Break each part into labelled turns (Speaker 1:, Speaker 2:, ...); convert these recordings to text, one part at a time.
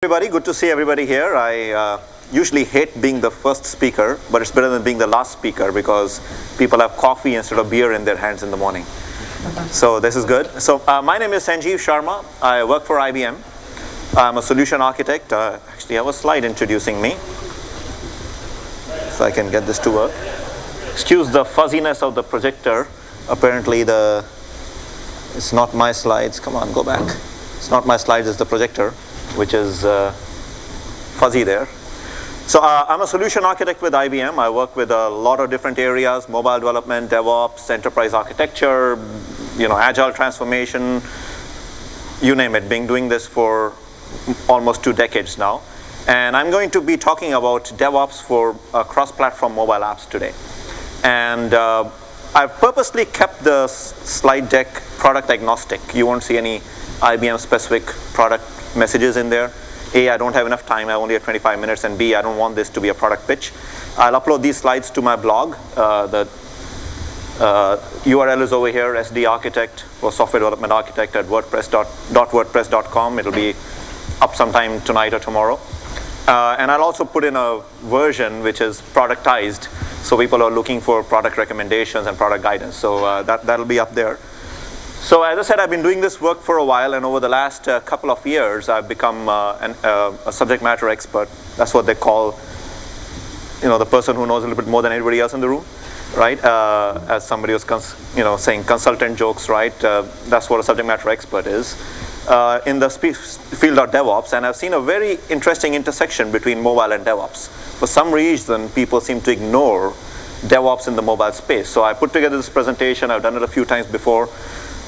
Speaker 1: Everybody, good to see everybody here. I usually hate being the first speaker, but it's better than being the last speaker because people have coffee instead of beer in their hands in the morning. So this is good. So my name is Sanjeev Sharma. I work for IBM. I'm a solution architect. Actually, I have a slide introducing me. If I can get this to work. Excuse the fuzziness of the projector. Apparently it's not my slides. Come on, go back. It's not my slides, it's the projector, which is fuzzy there. So I'm a solution architect with IBM. I work with a lot of different areas: mobile development, DevOps, enterprise architecture, agile transformation, you name it. Been doing this for almost 2 decades now. And I'm going to be talking about DevOps for cross-platform mobile apps today. And I've purposely kept the slide deck product agnostic. You won't see any IBM specific product messages in there. A, I don't have enough time, I only have 25 minutes, and B, I don't want this to be a product pitch. I'll upload these slides to my blog. The URL is over here, SD Architect for Software Development Architect at wordpress.com. It'll be up sometime tonight or tomorrow. And I'll also put in a version which is productized, so people are looking for product recommendations and product guidance. So that'll be up there. So as I said, I've been doing this work for a while, and over the last couple of years, I've become a subject matter expert. That's what they call, the person who knows a little bit more than anybody else in the room, right? As somebody was, saying consultant jokes, right? That's what a subject matter expert is in the field of DevOps. And I've seen a very interesting intersection between mobile and DevOps. For some reason, people seem to ignore DevOps in the mobile space. So I put together this presentation. I've done it a few times before.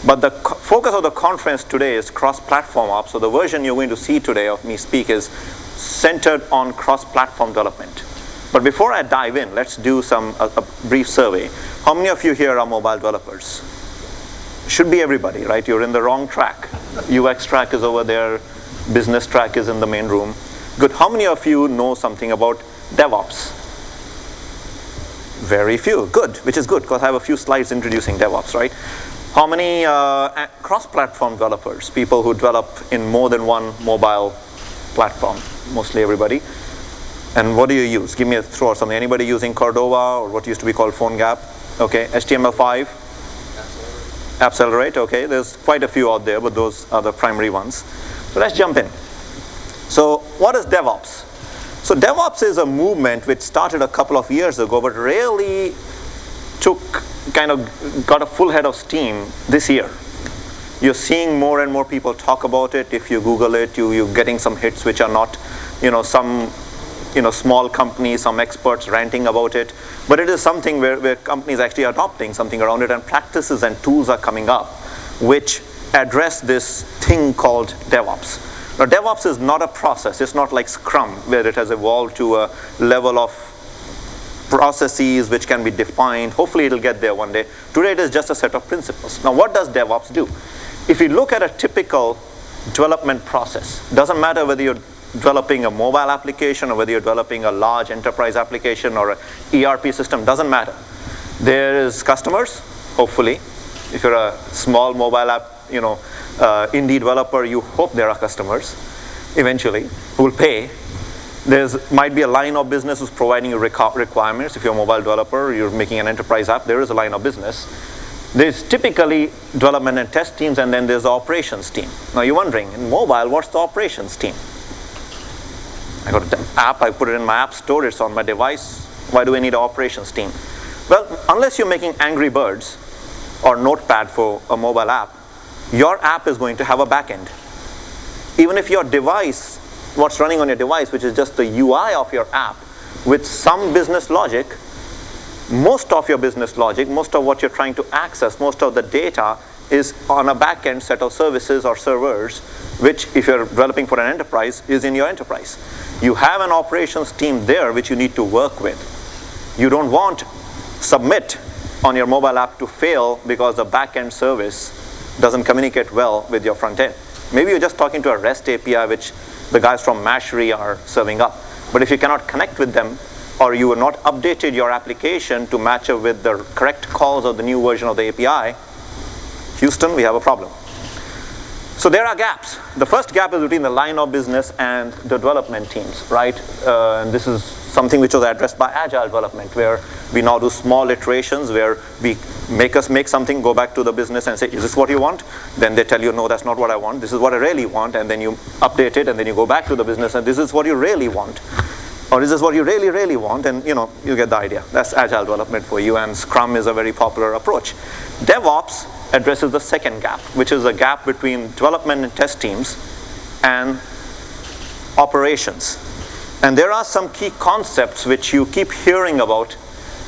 Speaker 1: But the focus of the conference today is cross-platform ops. So the version you're going to see today of me speak is centered on cross-platform development. But before I dive in, let's do a brief survey. How many of you here are mobile developers? Should be everybody, right? You're in the wrong track. UX track is over there. Business track is in the main room. Good. How many of you know something about DevOps? Very few. Good, which is good because I have a few slides introducing DevOps, right? How many cross-platform developers, people who develop in more than one mobile platform? Mostly everybody. And what do you use? Give me a throw or something. Anybody using Cordova or what used to be called PhoneGap? Okay, HTML5? Accelerate, okay. There's quite a few out there, but those are the primary ones. So let's jump in. So what is DevOps? So DevOps is a movement which started a couple of years ago, but really got a full head of steam this year. You're seeing more and more people talk about it. If you Google it, you're getting some hits which are not, some small companies, some experts ranting about it. But it is something where companies are actually adopting something around it, and practices and tools are coming up which address this thing called DevOps. Now, DevOps is not a process. It's not like Scrum, where it has evolved to a level of processes which can be defined. Hopefully it'll get there one day. Today it is just a set of principles. Now, what does DevOps do? If you look at a typical development process, doesn't matter whether you're developing a mobile application or whether you're developing a large enterprise application or an ERP system, doesn't matter. There is customers, hopefully. If you're a small mobile app, indie developer, you hope there are customers eventually who will pay. Might be a line of business who's providing you requirements. If you're a mobile developer, you're making an enterprise app, there is a line of business. There's typically development and test teams, and then there's the operations team. Now you're wondering, in mobile, what's the operations team? I got an app, I put it in my app store, it's on my device. Why do I need an operations team? Well, unless you're making Angry Birds or Notepad for a mobile app, your app is going to have a backend. Even if your device, what's running on your device, which is just the UI of your app with some business logic, most of your business logic, most of what you're trying to access, most of the data is on a back-end set of services or servers, which if you're developing for an enterprise, is in your enterprise. You have an operations team there which you need to work with. You don't want submit on your mobile app to fail because the back-end service doesn't communicate well with your front end. Maybe you're just talking to a REST API which the guys from Mashery are serving up. But if you cannot connect with them, or you have not updated your application to match up with the correct calls of the new version of the API, Houston, we have a problem. So there are gaps. The first gap is between the line of business and the development teams, right? And this is something which was addressed by agile development, where we now do small iterations where we make something, go back to the business and say, is this what you want? Then they tell you, no, that's not what I want. This is what I really want. And then you update it, and then you go back to the business and this is what you really want. Or is this what you really, really want? And you get the idea. That's agile development for you, and Scrum is a very popular approach. DevOps addresses the second gap, which is the gap between development and test teams and operations. And there are some key concepts which you keep hearing about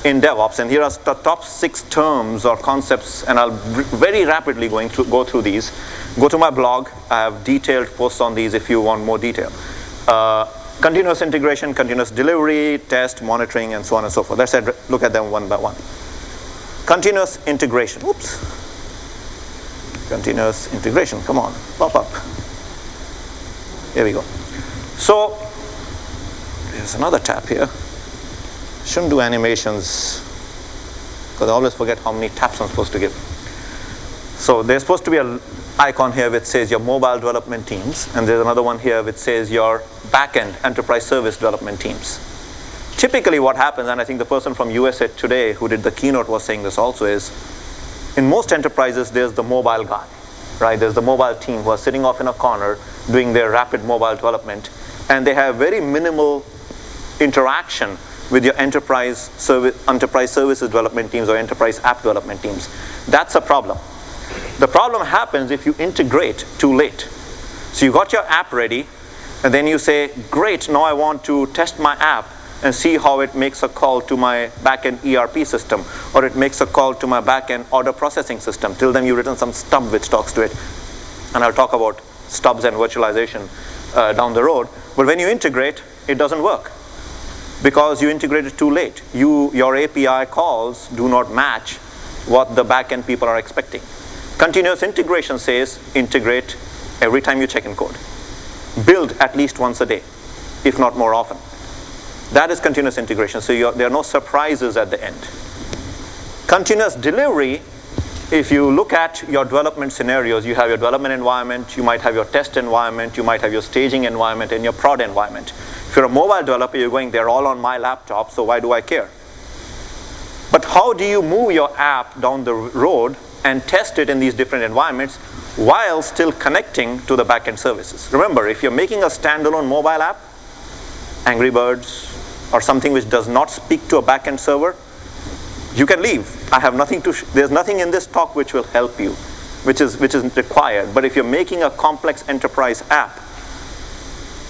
Speaker 1: in DevOps, and here are the top 6 terms or concepts, and I'll very rapidly go through these. Go to my blog. I have detailed posts on these if you want more detail. Continuous integration, continuous delivery, test, monitoring, and so on and so forth. Let's look at them one by one. Continuous integration. Oops. Continuous integration. Come on, pop up. Here we go. So there's another tab here. Shouldn't do animations because I always forget how many taps I'm supposed to give. So there's supposed to be an icon here which says your mobile development teams, and there's another one here which says your backend enterprise service development teams. Typically what happens, and I think the person from USA Today who did the keynote was saying this also, is in most enterprises there's the mobile guy, right? There's the mobile team who are sitting off in a corner doing their rapid mobile development, and they have very minimal interaction with your enterprise services development teams or enterprise app development teams. That's a problem. The problem happens if you integrate too late. So you got your app ready, and then you say, great, now I want to test my app and see how it makes a call to my backend ERP system, or it makes a call to my backend order processing system. Till then you've written some stub which talks to it. And I'll talk about stubs and virtualization down the road. But when you integrate, it doesn't work because you integrated too late. Your API calls do not match what the backend people are expecting. Continuous integration says integrate every time you check in code. Build at least once a day, if not more often. That is continuous integration. So there are no surprises at the end. Continuous delivery, if you look at your development scenarios, you have your development environment, you might have your test environment, you might have your staging environment, and your prod environment. If you're a mobile developer, you're going, they're all on my laptop, so why do I care? But how do you move your app down the road and test it in these different environments while still connecting to the backend services? Remember, if you're making a standalone mobile app, Angry Birds, or something which does not speak to a backend server, you can leave. I have nothing to, there's nothing in this talk which will help you, which is required. But if you're making a complex enterprise app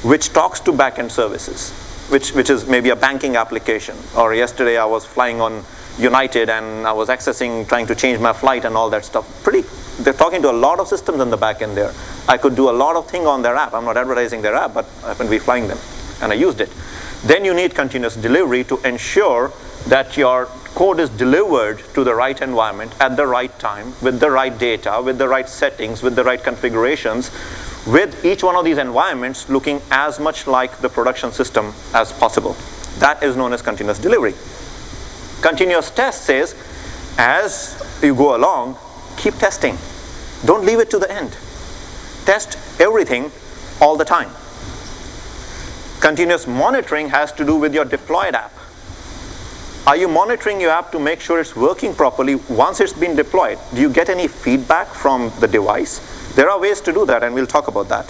Speaker 1: which talks to backend services, which is maybe a banking application, or yesterday I was flying on United and I was trying to change my flight and all that stuff. They're talking to a lot of systems in the back end there. I could do a lot of things on their app. I'm not advertising their app, but I happen to be flying them, and I used it. Then you need continuous delivery to ensure that your code is delivered to the right environment at the right time, with the right data, with the right settings, with the right configurations, with each one of these environments looking as much like the production system as possible. That is known as continuous delivery. Continuous test says, as you go along, keep testing. Don't leave it to the end. Test everything all the time. Continuous monitoring has to do with your deployed app. Are you monitoring your app to make sure it's working properly once it's been deployed? Do you get any feedback from the device? There are ways to do that, and we'll talk about that.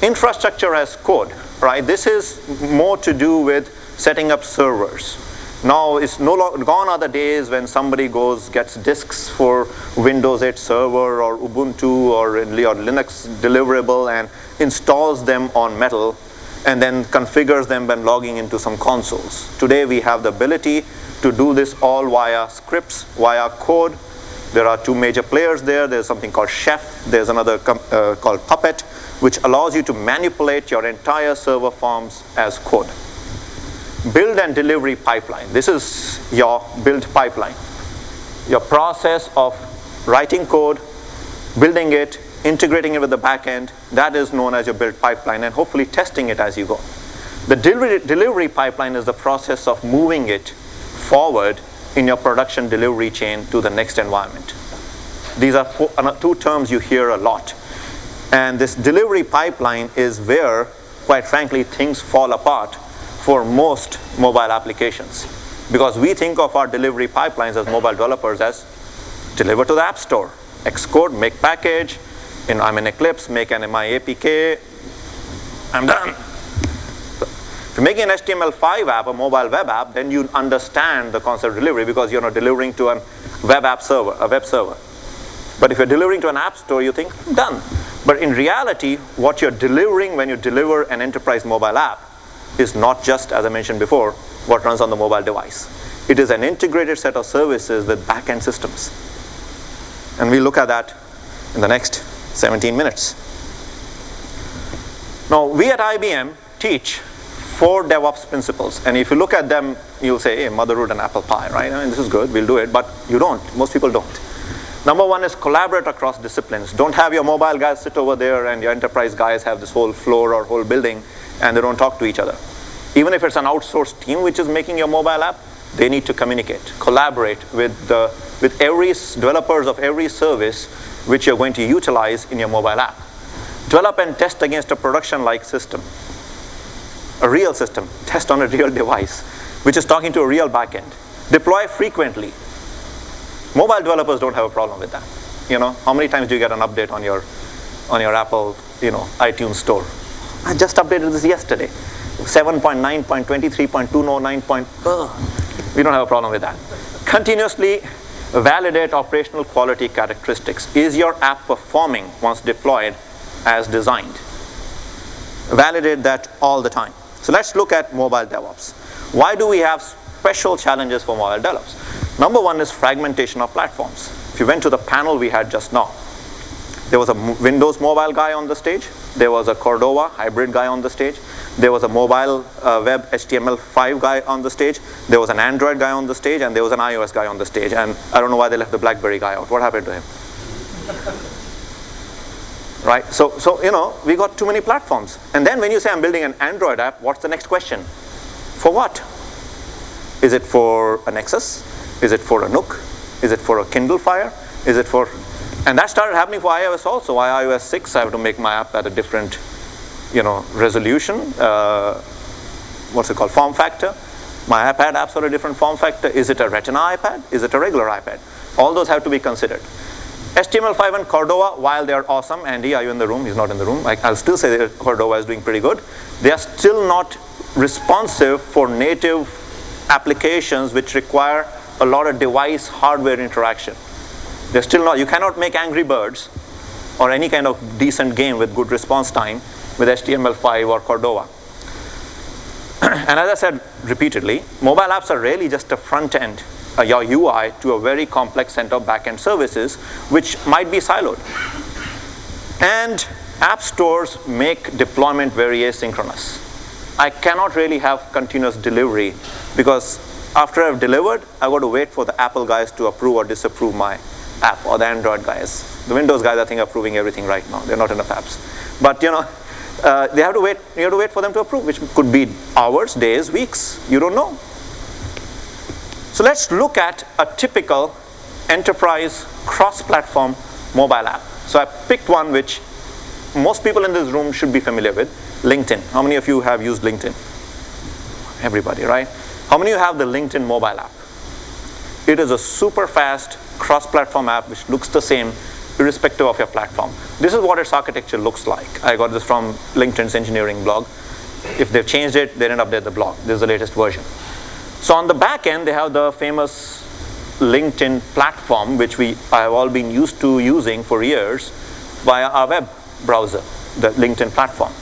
Speaker 1: Infrastructure as code, right? This is more to do with setting up servers. Now, it's gone are the days when somebody gets disks for Windows 8 Server or Ubuntu or Linux deliverable and installs them on Metal and then configures them when logging into some consoles. Today, we have the ability to do this all via scripts, via code. There are 2 major players there. There's something called Chef. There's another called Puppet, which allows you to manipulate your entire server farms as code. Build and delivery pipeline. This is your build pipeline. Your process of writing code, building it, integrating it with the backend, that is known as your build pipeline, and hopefully testing it as you go. The delivery pipeline is the process of moving it forward in your production delivery chain to the next environment. These are 2 terms you hear a lot. And this delivery pipeline is where, quite frankly, things fall apart for most mobile applications. Because we think of our delivery pipelines as mobile developers as deliver to the App Store, Xcode, make package, I'm in Eclipse, make an my APK, I'm done. If you're making an HTML5 app, a mobile web app, then you understand the concept of delivery because you're not delivering to a web server. But if you're delivering to an app store, you think, done. But in reality, what you're delivering when you deliver an enterprise mobile app is not just, as I mentioned before, what runs on the mobile device. It is an integrated set of services with back-end systems. And we'll look at that in the next 17 minutes. Now, we at IBM teach 4 DevOps principles. And if you look at them, you'll say, hey, motherhood and apple pie, right? I mean, this is good, we'll do it. But you don't. Most people don't. Number 1 is collaborate across disciplines. Don't have your mobile guys sit over there and your enterprise guys have this whole floor or whole building and they don't talk to each other. Even if it's an outsourced team which is making your mobile app, they need to communicate, collaborate with every developers of every service which you're going to utilize in your mobile app. Develop and test against a production-like system, a real system. Test on a real device, which is talking to a real backend. Deploy frequently. Mobile developers don't have a problem with that. How many times do you get an update on your Apple, iTunes store? I just updated this yesterday. 7.9.23.209. We don't have a problem with that. Continuously validate operational quality characteristics. Is your app performing once deployed as designed? Validate that all the time. So let's look at mobile DevOps. Why do we have special challenges for mobile DevOps? Number 1 is fragmentation of platforms. If you went to the panel we had just now, there was a Windows mobile guy on the stage. There was a Cordova hybrid guy on the stage. There was a mobile web HTML5 guy on the stage. There was an Android guy on the stage, and there was an iOS guy on the stage. And I don't know why they left the BlackBerry guy out. What happened to him? Right? So we got too many platforms. And then when you say I'm building an Android app, what's the next question? For what? Is it for a Nexus? Is it for a Nook? Is it for a Kindle Fire? Is it for... And that started happening for iOS also. Why iOS 6, I have to make my app at a different resolution, what's it called, form factor. My iPad apps are a different form factor. Is it a Retina iPad? Is it a regular iPad? All those have to be considered. HTML5 and Cordova, while they are awesome, Andy, are you in the room? He's not in the room. I'll still say that Cordova is doing pretty good. They are still not responsive for native applications which require a lot of device hardware interaction. They're still not. You cannot make Angry Birds or any kind of decent game with good response time with HTML5 or Cordova. And as I said repeatedly, mobile apps are really just a front end, your UI, to a very complex set of back-end services which might be siloed. And app stores make deployment very asynchronous. I cannot really have continuous delivery because after I've delivered, I've got to wait for the Apple guys to approve or disapprove my app, or the Android guys. The Windows guys, I think, are approving everything right now. They're not enough apps. But they have to wait. You have to wait for them to approve, which could be hours, days, weeks. You don't know. So let's look at a typical enterprise cross-platform mobile app. So I picked one which most people in this room should be familiar with, LinkedIn. How many of you have used LinkedIn? Everybody, right? How many of you have the LinkedIn mobile app? It is a super fast cross-platform app which looks the same irrespective of your platform. This is what its architecture looks like. I got this from LinkedIn's engineering blog. If they've changed it, they didn't update the blog. This is the latest version. So on the back end, they have the famous LinkedIn platform, which I have all been used to using for years via our web browser, the LinkedIn platform.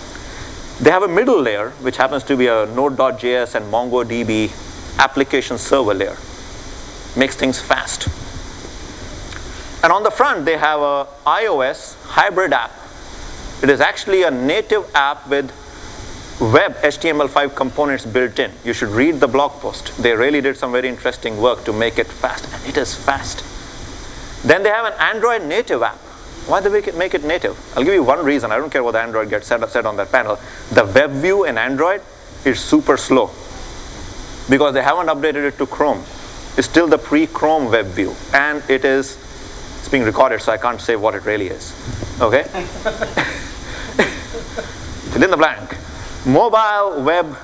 Speaker 1: They have a middle layer, which happens to be a Node.js and MongoDB application server layer. Makes things fast. And on the front, they have a iOS hybrid app. It is actually a native app with web HTML5 components built in. You should read the blog post. They really did some very interesting work to make it fast, and it is fast. Then they have an Android native app. Why do they make it native? I'll give you one reason. I don't care what the Android gets said on that panel. The web view in Android is super slow because they haven't updated it to Chrome. It's still the pre-Chrome web view, and it's being recorded, so I can't say what it really is. Okay? Fill in the blank. Mobile, web,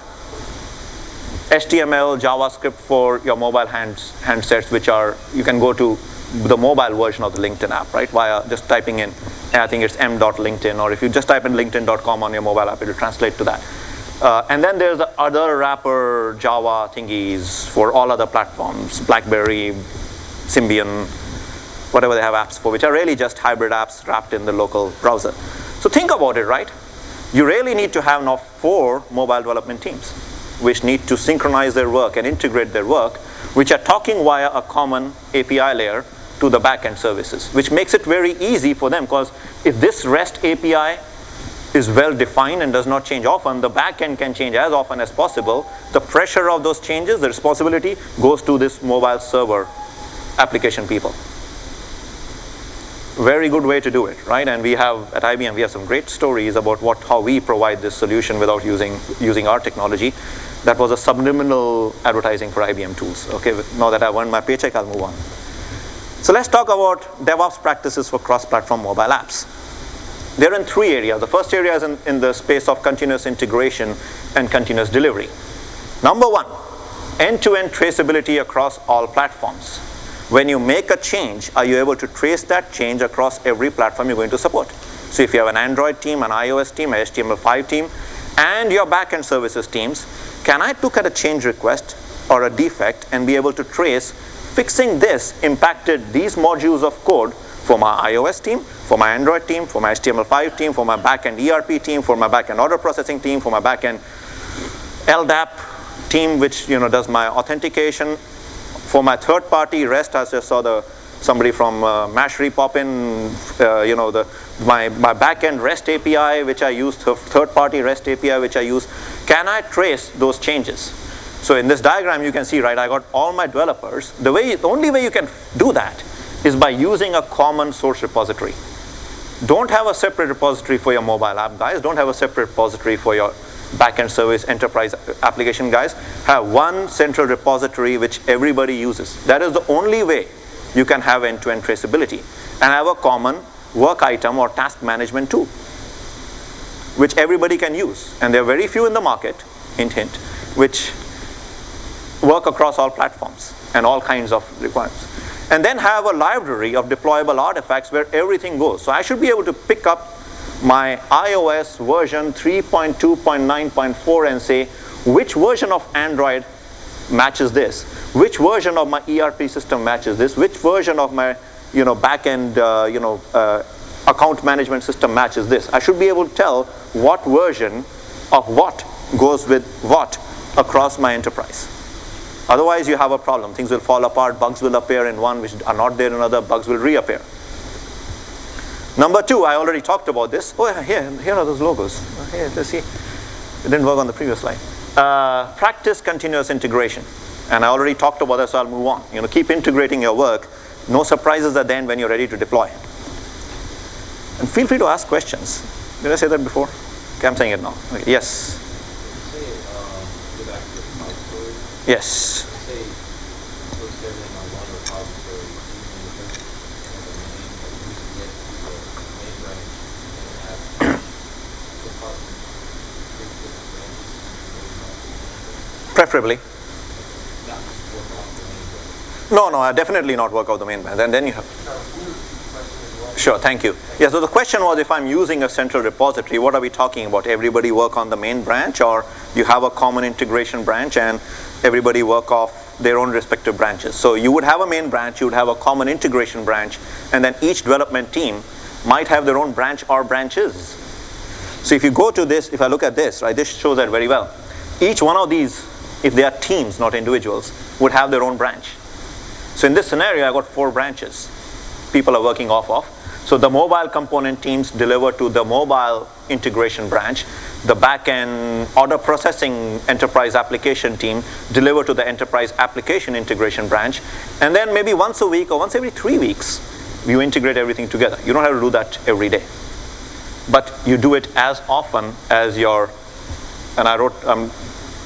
Speaker 1: HTML, JavaScript for your mobile handsets, which are, you can go to the mobile version of the LinkedIn app, right? Via just typing in, I think it's m.linkedin, or if you just type in linkedin.com on your mobile app, it will translate to that. And then there's the other wrapper Java thingies for all other platforms, BlackBerry, Symbian, whatever they have apps for, which are really just hybrid apps wrapped in the local browser. So think about it, right? You really need to have now 4 mobile development teams, which need to synchronize their work and integrate their work, which are talking via a common API layer to the backend services, which makes it very easy for them, because if this REST API is well defined and does not change often, the backend can change as often as possible. The pressure of those changes, the responsibility, goes to this mobile server application people. Very good way to do it, right? And we have, at IBM, we have some great stories about how we provide this solution without using our technology. That was a subliminal advertising for IBM tools. Okay, now that I've earned my paycheck, I'll move on. So let's talk about DevOps practices for cross-platform mobile apps. They're in 3 areas. The first area is in the space of continuous integration and continuous delivery. Number 1, end-to-end traceability across all platforms. When you make a change, are you able to trace that change across every platform you're going to support? So if you have an Android team, an iOS team, an HTML5 team, and your backend services teams, can I look at a change request or a defect and be able to trace fixing this impacted these modules of code for my iOS team, for my Android team, for my HTML5 team, for my backend ERP team, for my backend order processing team, for my backend LDAP team, which does my authentication, for my third-party REST, as I saw somebody from Mashry pop in, my backend REST API, which I use, third-party REST API, which I use. Can I trace those changes? So in this diagram, you can see, right, I got all my developers. The only way you can do that is by using a common source repository. Don't have a separate repository for your mobile app, guys. Don't have a separate repository for your backend service enterprise application, guys. Have one central repository which everybody uses. That is the only way you can have end-to-end traceability. And have a common work item or task management tool, which everybody can use. And there are very few in the market, hint, hint, which work across all platforms and all kinds of requirements. And then have a library of deployable artifacts where everything goes. So I should be able to pick up my iOS version 3.2.9.4 and say, which version of Android matches this? Which version of my ERP system matches this? Which version of my backend account management system matches this? I should be able to tell what version of what goes with what across my enterprise. Otherwise, you have a problem. Things will fall apart. Bugs will appear in one which are not there in another. Bugs will reappear. Number 2, I already talked about this. Oh, here are those logos. Here, let's see. It didn't work on the previous slide. Practice continuous integration. And I already talked about that, so I'll move on. Keep integrating your work. No surprises at the end when you're ready to deploy. And feel free to ask questions. Did I say that before? Okay, I'm saying it now. Okay, yes. Yes. Preferably. No, I definitely not work out the main branch. And then you have. Sure, thank you. Yeah, so the question was, if I'm using a central repository, what are we talking about? Everybody work on the main branch, or you have a common integration branch and everybody work off their own respective branches? So you would have a main branch, you would have a common integration branch, and then each development team might have their own branch or branches. So if you go to this, if I look at this, right, this shows that very well. Each one of these, if they are teams, not individuals, would have their own branch. So in this scenario, I got 4 branches people are working off of. So the mobile component teams deliver to the mobile integration branch. The back-end order processing enterprise application team deliver to the enterprise application integration branch. And then maybe once a week or once every 3 weeks, you integrate everything together. You don't have to do that every day. But you do it as often as your, and I wrote, I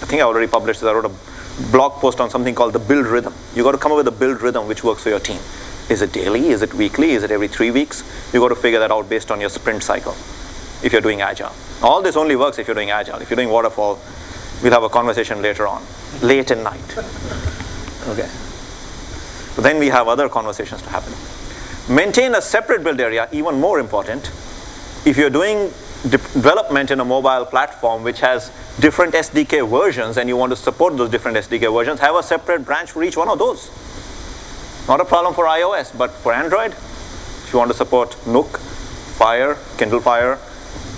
Speaker 1: think I already published this, I wrote a blog post on something called the build rhythm. You got to come up with a build rhythm which works for your team. Is it daily? Is it weekly? Is it every 3 weeks? You got to figure that out based on your sprint cycle if you're doing Agile. All this only works if you're doing Agile. If you're doing Waterfall, we'll have a conversation later on, late at night. Okay. But then we have other conversations to happen. Maintain a separate build area, even more important. If you're doing development in a mobile platform which has different SDK versions and you want to support those different SDK versions, have a separate branch for each one of those. Not a problem for iOS, but for Android, if you want to support Nook, Fire, Kindle Fire,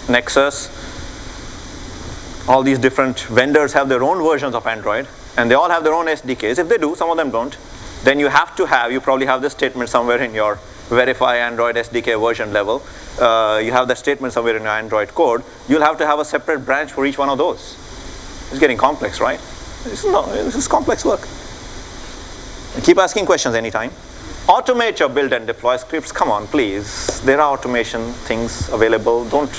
Speaker 1: Nexus, all these different vendors have their own versions of Android, and they all have their own SDKs. If they do, some of them don't, then you have to have, you probably have this statement somewhere in your verify Android SDK version level. You have that statement somewhere in your Android code. You'll have to have a separate branch for each one of those. It's getting complex, right? This is complex work. Keep asking questions anytime. Automate your build and deploy scripts. Come on, please. There are automation things available. Don't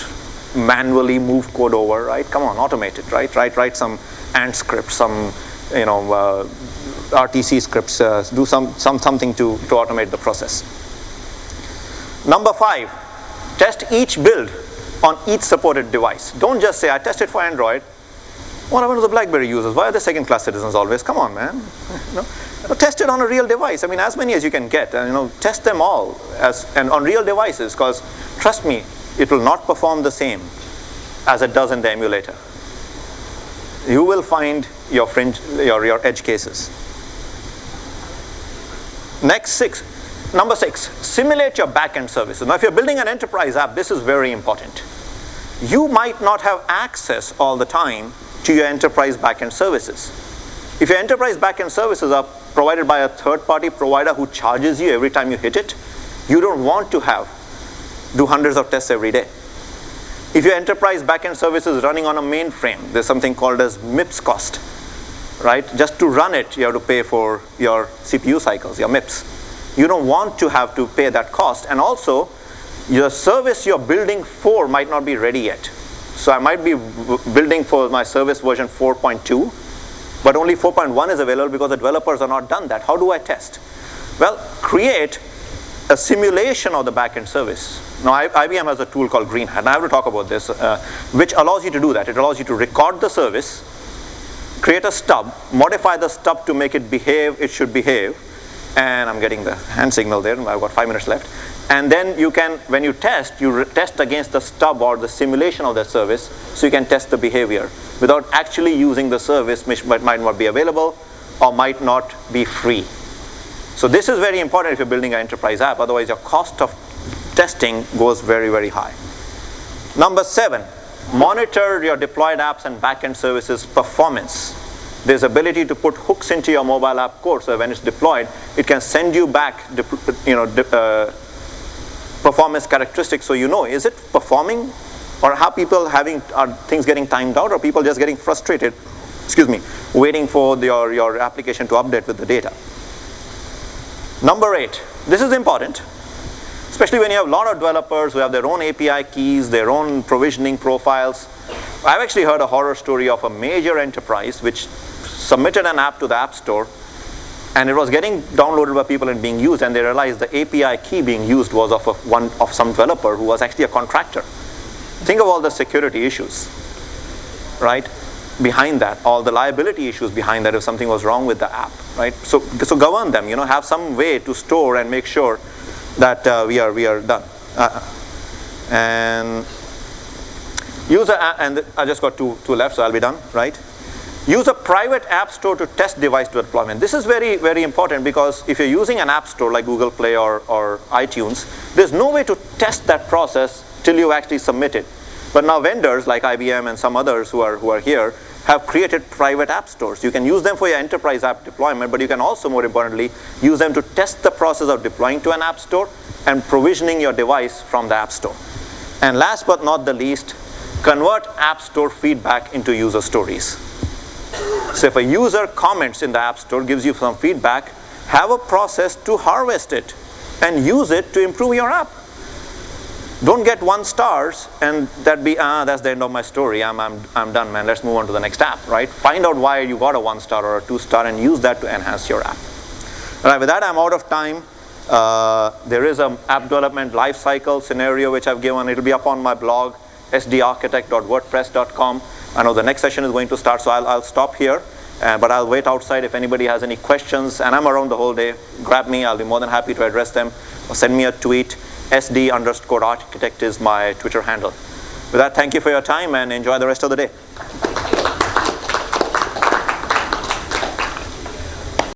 Speaker 1: manually move code over, right? Come on, automate it, right? Write some Ant scripts, some RTC scripts. Do something to automate the process. Number 5, test each build on each supported device. Don't just say, I tested for Android. What happened to the BlackBerry users? Why are they second-class citizens always? Come on, man. Test it on a real device. I mean, as many as you can get. And test them all and on real devices, because trust me, it will not perform the same as it does in the emulator. You will find your edge cases. Number 6, simulate your backend services. Now, if you're building an enterprise app, this is very important. You might not have access all the time to your enterprise backend services. If your enterprise backend services are provided by a third-party provider who charges you every time you hit it, you don't want to do hundreds of tests every day. If your enterprise backend service is running on a mainframe, there's something called as MIPS cost, right? Just to run it, you have to pay for your CPU cycles, your MIPS. You don't want to have to pay that cost. And also, your service you're building for might not be ready yet. So I might be building for my service version 4.2, but only 4.1 is available because the developers are not done that. How do I test? Well, create a simulation of the backend service. Now, IBM has a tool called Green Hat, and I have to talk about this, which allows you to do that. It allows you to record the service, create a stub, modify the stub to make it behave, it should behave, and I'm getting the hand signal there, I've got 5 minutes left. And then you can, when you test, test against the stub or the simulation of the service, so you can test the behavior without actually using the service, which might not be available or might not be free. So this is very important if you're building an enterprise app, otherwise your cost of testing goes very, very high. Number 7, monitor your deployed apps and backend services performance. There's ability to put hooks into your mobile app code, so when it's deployed, it can send you back performance characteristics, so is it performing, or are things getting timed out, or people just getting frustrated, waiting for your application to update with the data. Number 8, this is important, especially when you have a lot of developers who have their own API keys, their own provisioning profiles. I've actually heard a horror story of a major enterprise which submitted an app to the App Store, and it was getting downloaded by people and being used, and they realized the API key being used was of some developer who was actually a contractor. Think of all the security issues, right? Behind that, all the liability issues behind that if something was wrong with the app, right? So govern them, have some way to store and make sure that we are done. And I just got two left, so I'll be done, right? Use a private app store to test device deployment. This is very, very important, because if you're using an app store like Google Play or iTunes, there's no way to test that process till you actually submit it. But now vendors like IBM and some others who are here have created private app stores. You can use them for your enterprise app deployment, but you can also, more importantly, use them to test the process of deploying to an app store and provisioning your device from the app store. And last but not the least, convert app store feedback into user stories. So if a user comments in the app store, gives you some feedback, have a process to harvest it and use it to improve your app. Don't get 1 stars and that be, that's the end of my story. I'm done, man. Let's move on to the next app, right? Find out why you got a 1 star or a 2 star and use that to enhance your app. All right, with that, I'm out of time. There is an app development lifecycle scenario which I've given. It'll be up on my blog, sdarchitect.wordpress.com. I know the next session is going to start, so I'll stop here. But I'll wait outside if anybody has any questions, and I'm around the whole day. Grab me, I'll be more than happy to address them. Or send me a tweet. SD_architect is my Twitter handle. With that, thank you for your time and enjoy the rest of the day.